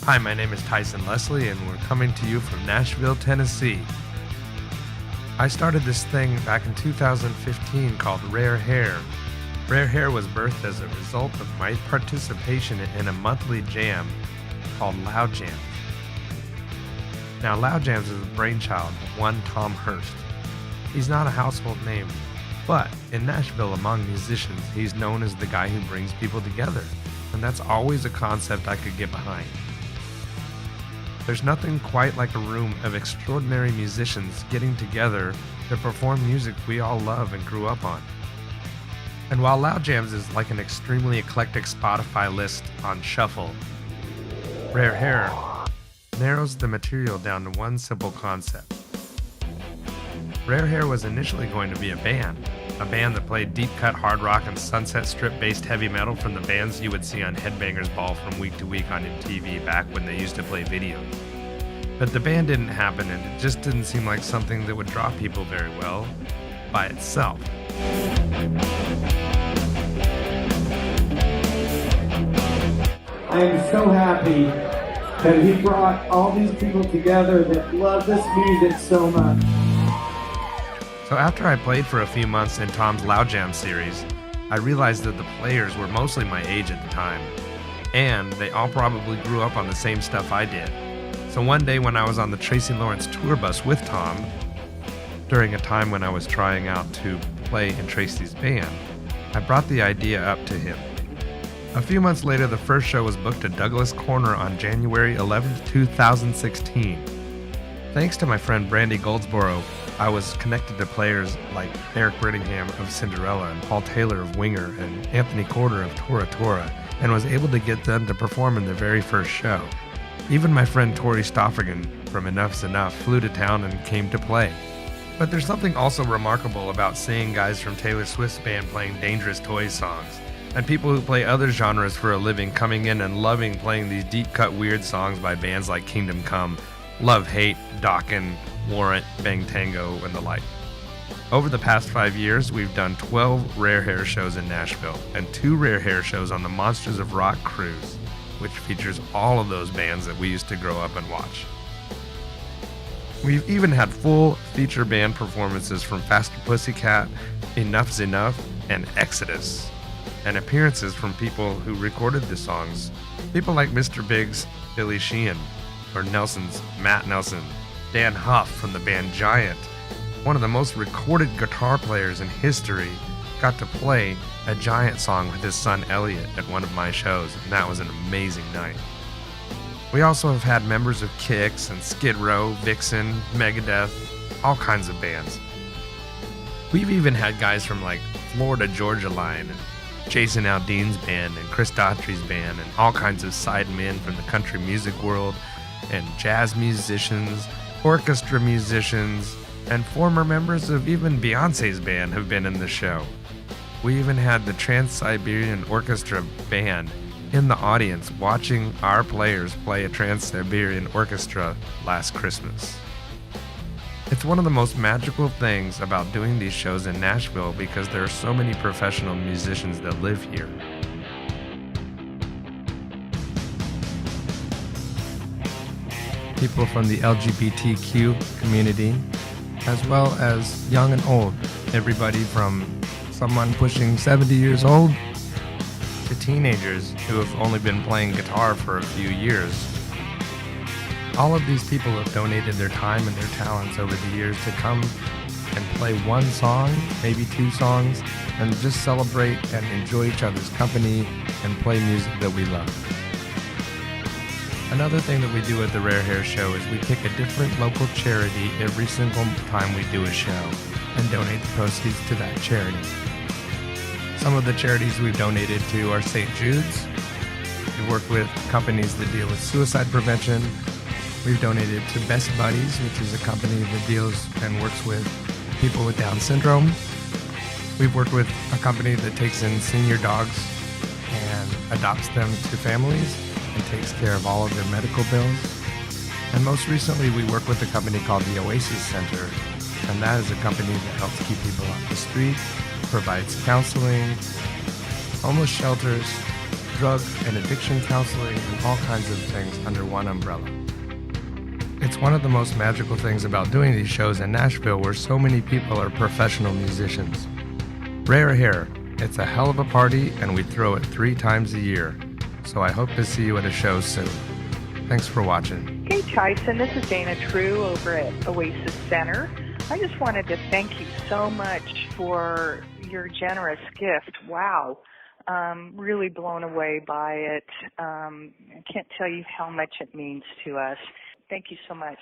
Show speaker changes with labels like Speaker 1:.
Speaker 1: Hi, my name is Tyson Leslie, and we're coming to you from Nashville, Tennessee. I started this thing back in 2015 called Rare Hair. Rare Hair was birthed as a result of my participation in a monthly jam called Loud Jams. Now, Loud Jams is the brainchild of one Tom Hurst. He's not a household name, but in Nashville among musicians, he's known as the guy who brings people together, and that's always a concept I could get behind. There's nothing quite like a room of extraordinary musicians getting together to perform music we all love and grew up on. And while Loud Jams is like an extremely eclectic Spotify list on shuffle, Rare Hair narrows the material down to one simple concept. Rare Hair was initially going to be a band that played deep-cut hard rock and Sunset Strip-based heavy metal from the bands you would see on Headbangers Ball from week to week on MTV back when they used to play videos. But the band didn't happen, and it just didn't seem like something that would draw people very well by itself.
Speaker 2: I am so happy that he brought all these people together that love this music so much.
Speaker 1: So after I played for a few months in Tom's Loud Jam series, I realized that the players were mostly my age at the time, and they all probably grew up on the same stuff I did. So one day when I was on the Tracy Lawrence tour bus with Tom, during a time when I was trying out to play in Tracy's band, I brought the idea up to him. A few months later, the first show was booked at Douglas Corner on January 11th, 2016. Thanks to my friend Brandy Goldsboro, I was connected to players like Eric Brittingham of Cinderella and Paul Taylor of Winger and Anthony Corder of Tora Tora, and was able to get them to perform in their very first show. Even my friend Tori Stoffergan from Enough's Enough flew to town and came to play. But there's something also remarkable about seeing guys from Taylor Swift's band playing Dangerous Toys songs, and people who play other genres for a living coming in and loving playing these deep-cut weird songs by bands like Kingdom Come, Love Hate, Dokken, Warrant, Bang Tango, and the like. Over the past 5 years, we've done 12 Rare Hair shows in Nashville and 2 Rare Hair shows on the Monsters of Rock cruise, which features all of those bands that we used to grow up and watch. We've even had full feature band performances from Faster Pussycat, Enough's Enough, and Exodus, and appearances from people who recorded the songs, people like Mr. Big's Billy Sheehan, or Nelson's Matt Nelson, Dan Huff from the band Giant, one of the most recorded guitar players in history, got to play a Giant song with his son Elliot at one of my shows, and that was an amazing night. We also have had members of Kix and Skid Row, Vixen, Megadeth, all kinds of bands. We've even had guys from like Florida Georgia Line and Jason Aldean's band and Chris Daughtry's band and all kinds of sidemen from the country music world and jazz musicians, orchestra musicians, and former members of even Beyonce's band have been in the show. We even had the Trans-Siberian Orchestra band in the audience watching our players play a Trans-Siberian Orchestra last Christmas. It's one of the most magical things about doing these shows in Nashville because there are so many professional musicians that live here. People from the LGBTQ community, as well as young and old. Everybody from someone pushing 70 years old to teenagers who have only been playing guitar for a few years. All of these people have donated their time and their talents over the years to come and play one song, maybe 2 songs, and just celebrate and enjoy each other's company and play music that we love. Another thing that we do at the Rare Hair Show is we pick a different local charity every single time we do a show and donate the proceeds to that charity. Some of the charities we've donated to are St. Jude's. We work with companies that deal with suicide prevention. We've donated to Best Buddies, which is a company that deals and works with people with Down syndrome. We've worked with a company that takes in senior dogs and adopts them to families and takes care of all of their medical bills. And most recently, we work with a company called the Oasis Center, and that is a company that helps keep people off the street, provides counseling, homeless shelters, drug and addiction counseling, and all kinds of things under one umbrella. It's one of the most magical things about doing these shows in Nashville, where so many people are professional musicians. Rare Hair, it's a hell of a party, and we throw it 3 times a year. So I hope to see you at a show soon. Thanks for watching.
Speaker 3: Hey Tyson, this is Dana True over at Oasis Center. I just wanted to thank you so much for your generous gift. Wow. Really blown away by it. I can't tell you how much it means to us. Thank you so much.